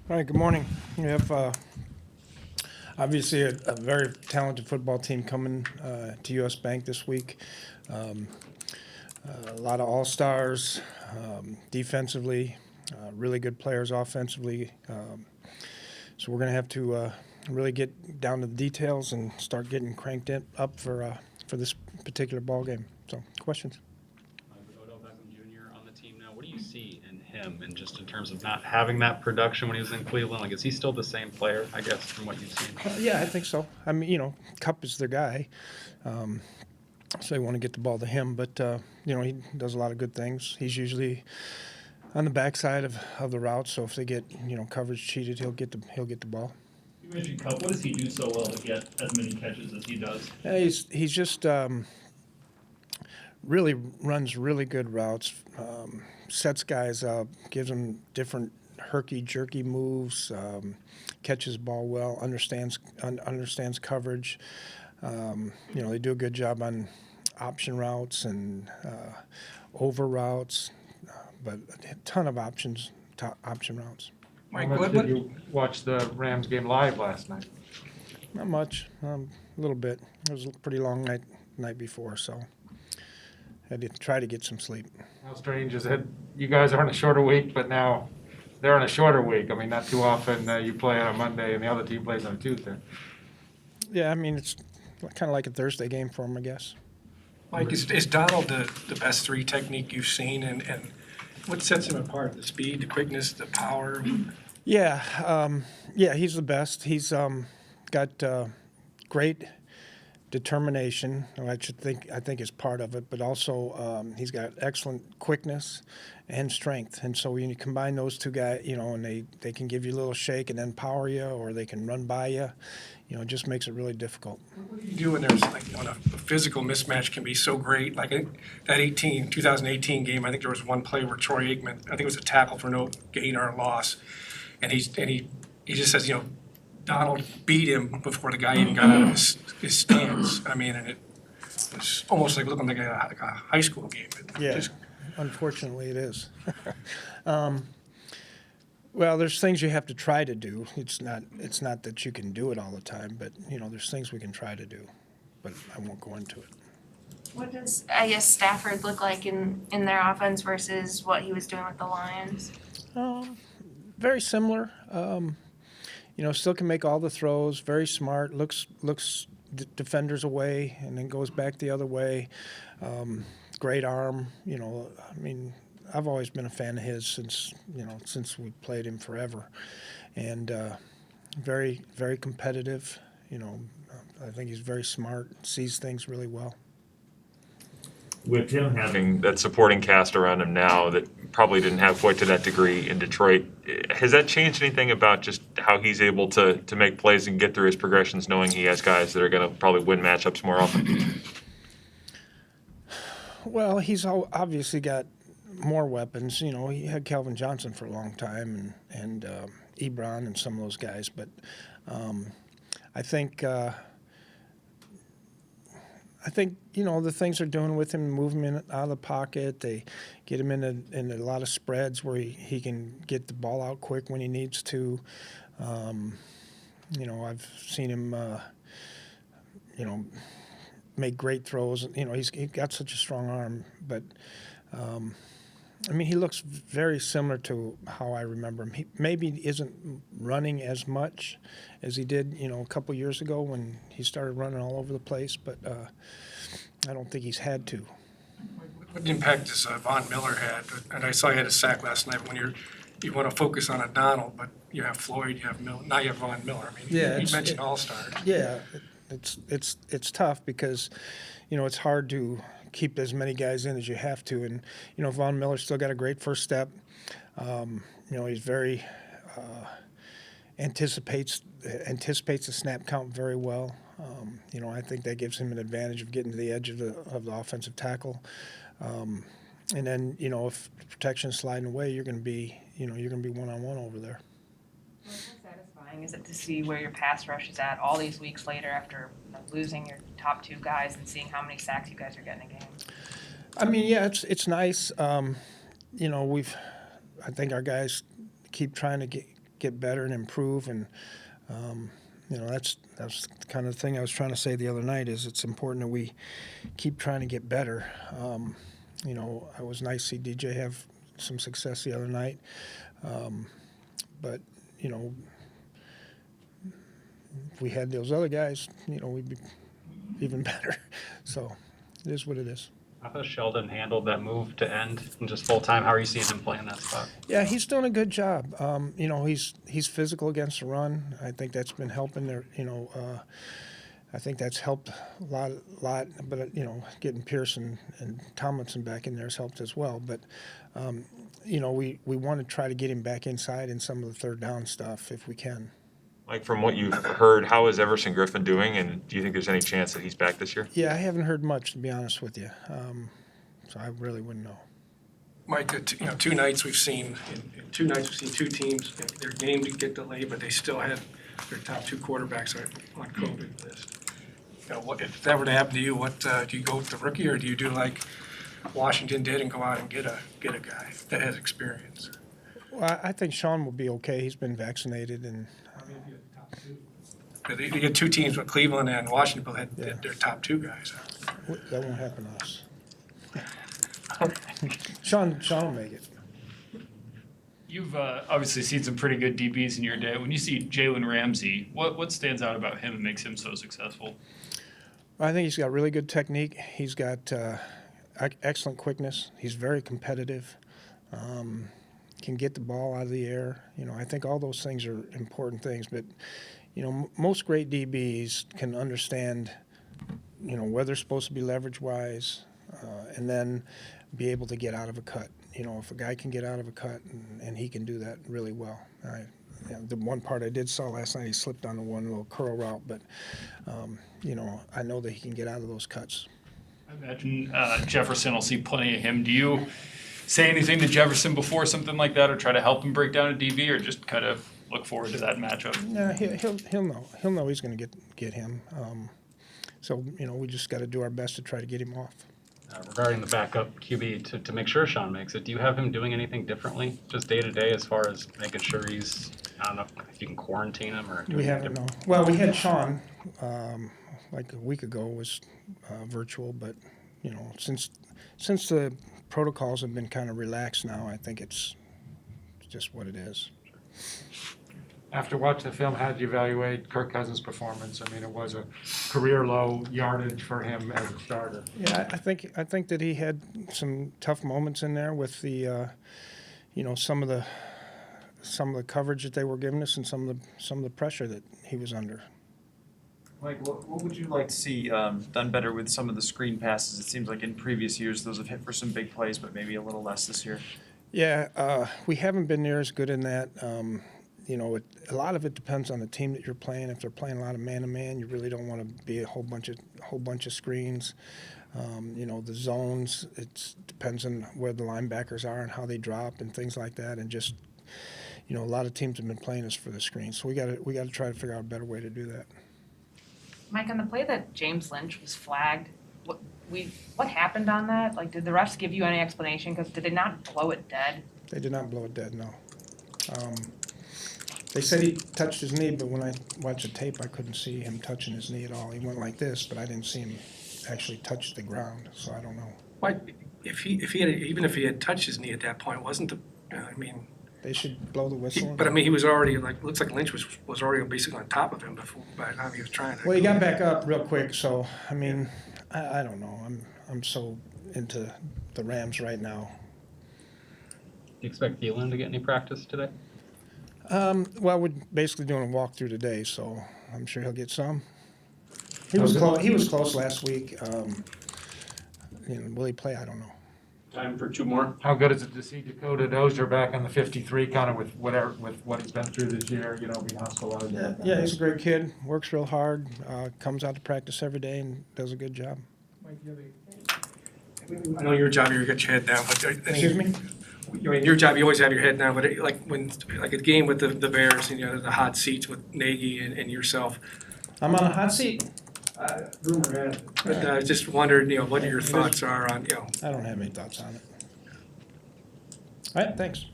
All right, good morning. We have obviously a very talented football team coming to US Bank this week. Um, a lot of all-stars defensively, really good players offensively. So we're going to have to really get down to the details and start getting cranked up for this particular ball game. So, questions? Odell Beckham Jr. on the team now. What do you see in him, and just in terms of not having that production when he was in Cleveland? Like, is he still the same player? I guess from what you've seen. Yeah, I think so. I mean, Cup is their guy. So they want to get the ball to him, but he does a lot of good things. He's usually on the backside of the route, so if they get coverage cheated, he'll get the ball. You mentioned Cup. What does he do so well to get as many catches as he does? Yeah, he's just really runs really good routes, sets guys up, gives them different herky jerky moves, catches ball well, understands coverage. They do a good job on option routes and over routes, but a ton of option routes. Mike, how much did you watch the Rams game live last night? Not much, a little bit. It was a pretty long night before, so I had to try to get some sleep. How strange is it? You guys are on a shorter week, but now they're on a shorter week. I mean, not too often you play on a Monday and the other team plays on a Tuesday. Yeah, I mean, it's kind of like a Thursday game for them, I guess. Mike, is Donald the best three technique you've seen, and what sets him apart? The speed, the quickness, the power? Yeah, he's the best. He's got great determination, I think is part of it, but also he's got excellent quickness and strength. And so when you combine those two guys, and they can give you a little shake and then power you, or they can run by you, it just makes it really difficult. What do you do when there's when a physical mismatch can be so great? Like that 2018 game, I think there was one play where Troy Aikman, I think it was a tackle for no gain or loss, and he just says, Donald beat him before the guy even got out of his stance. I mean, and it was almost like looking like a high school game. Unfortunately it is. Well, there's things you have to try to do. It's not that you can do it all the time, but there's things we can try to do, but I won't go into it. What does, I guess, Stafford look like in their offense versus what he was doing with the Lions? Very similar. Still can make all the throws. Very smart. Looks defenders away and then goes back the other way. Great arm. I mean, I've always been a fan of his since we played him forever, and very, very competitive. I think he's very smart. Sees things really well. With him having that supporting cast around him now that probably didn't have quite to that degree in Detroit, has that changed anything about just how he's able to make plays and get through his progressions, knowing he has guys that are going to probably win matchups more often? Well, he's obviously got more weapons. He had Calvin Johnson for a long time and Ebron and some of those guys, but I think the things they're doing with him, move him out of the pocket. They get him in a lot of spreads where he can get the ball out quick when he needs to. I've seen him, make great throws. He's got such a strong arm, but he looks very similar to how I remember him. He maybe isn't running as much as he did, a couple years ago when he started running all over the place, but I don't think he's had to. What impact does Von Miller had? And I saw he had a sack last night. When you want to focus on a Donald, but you have Floyd, you have Miller, now you have Von Miller. I mean, you mentioned all-stars. Yeah, it's tough because, it's hard to keep as many guys in as you have to. And, Von Miller's still got a great first step. He's very anticipates the snap count very well. I think that gives him an advantage of getting to the edge of the offensive tackle. And then, if protection's sliding away, you're going to be one-on-one over there. How satisfying is it to see where your pass rush is at all these weeks later after losing your top two guys and seeing how many sacks you guys are getting a game? I mean, yeah, it's nice. I think our guys keep trying to get better and improve. And that's the kind of thing I was trying to say the other night. Is it's important that we keep trying to get better. It was nice to see DJ have some success the other night, but if we had those other guys, we'd be even better. So it is what it is. How has Sheldon handled that move to end and just full time? How are you seeing him play in that spot? Yeah, he's doing a good job. He's physical against the run. I think that's been helping there. I think that's helped a lot. But getting Pearson and Tomlinson back in there has helped as well. But we want to try to get him back inside in some of the third down stuff if we can. Like from what you've heard, how is Everson Griffin doing, and do you think there's any chance that he's back this year? Yeah, I haven't heard much, to be honest with you. So I really wouldn't know. Mike, two nights we've seen, in 2 nights we've seen 2 teams, their game to get delayed, but they still had their top 2 quarterbacks on COVID list. If that were to happen to you, what do you go with the rookie, or do you do like Washington did and go out and get a guy that has experience? Well, I think Sean will be okay. He's been vaccinated, and You get 2 teams, but Cleveland and Washington both had their top 2 guys. that won't happen to us. Sean will make it. You've obviously seen some pretty good DBs in your day. When you see Jalen Ramsey, what stands out about him and makes him so successful? I think he's got really good technique. He's got excellent quickness. He's very competitive. Can get the ball out of the air. I think all those things are important things. But most great DBs can understand, where they're supposed to be leverage-wise, and then be able to get out of a cut. If a guy can get out of a cut, and he can do that really well. The one part I did saw last night, he slipped on the one little curl route, but, I know that he can get out of those cuts. I imagine Jefferson will see plenty of him. Do you say anything to Jefferson before something like that, or try to help him break down a DB, or just kind of look forward to that matchup? Yeah, he'll know. He'll know he's going to get him. So we just got to do our best to try to get him off. Regarding the backup QB, to make sure Sean makes it, do you have him doing anything differently, just day to day, as far as making sure he's, I don't know if you can quarantine him or do We anything haven't, no. different? Well, we had Sean like a week ago, was virtual, but since the protocols have been kind of relaxed now, I think it's just what it is. After watching the film, how did you evaluate Kirk Cousins' performance? I mean, it was a career low yardage for him as a starter. Yeah, I think that he had some tough moments in there with the, some of the coverage that they were giving us and some of the pressure that he was under. Mike, what would you like to see done better with some of the screen passes? It seems like in previous years those have hit for some big plays, but maybe a little less this year. Yeah, we haven't been near as good in that. A lot of it depends on the team that you're playing. If they're playing a lot of man-to-man, you really don't want to be a whole bunch of screens. The zones, it depends on where the linebackers are and how they drop and things like that. And just, a lot of teams have been playing us for the screen. So we got to try to figure out a better way to do that. Mike, on the play that James Lynch was flagged, what happened on that? Like, did the refs give you any explanation? Because did they not blow it dead? They did not blow it dead, no. They said he touched his knee, but when I watched the tape, I couldn't see him touching his knee at all. He went like this, but I didn't see him actually touch the ground, so I don't know. Why, if he had touched his knee at that point, wasn't the, They should blow the whistle. but he was already, looks like Lynch was already basically on top of him before, by the time he was trying to. Well, he got back up real quick, so, I don't know. I'm so into the Rams right now. Do you expect Thielen to get any practice today? Well, we're basically doing a walkthrough today, so I'm sure he'll get some. He was close last week. Will he play? I don't know. Time for 2 more. How good is it to see Dakota Dozier back on the 53, kind of with what he's been through this year, being hospitalized? Yeah, he's a great kid. Works real hard. Comes out to practice every day and does a good job. I know your job, you got your head down, but Excuse me? Your job, you always have your head down, but a game with the Bears, and the hot seats with Nagy and yourself. I'm on a hot seat. Rumor has it. But I just wondered, what your thoughts are on, I don't have any thoughts on it. All right, thanks.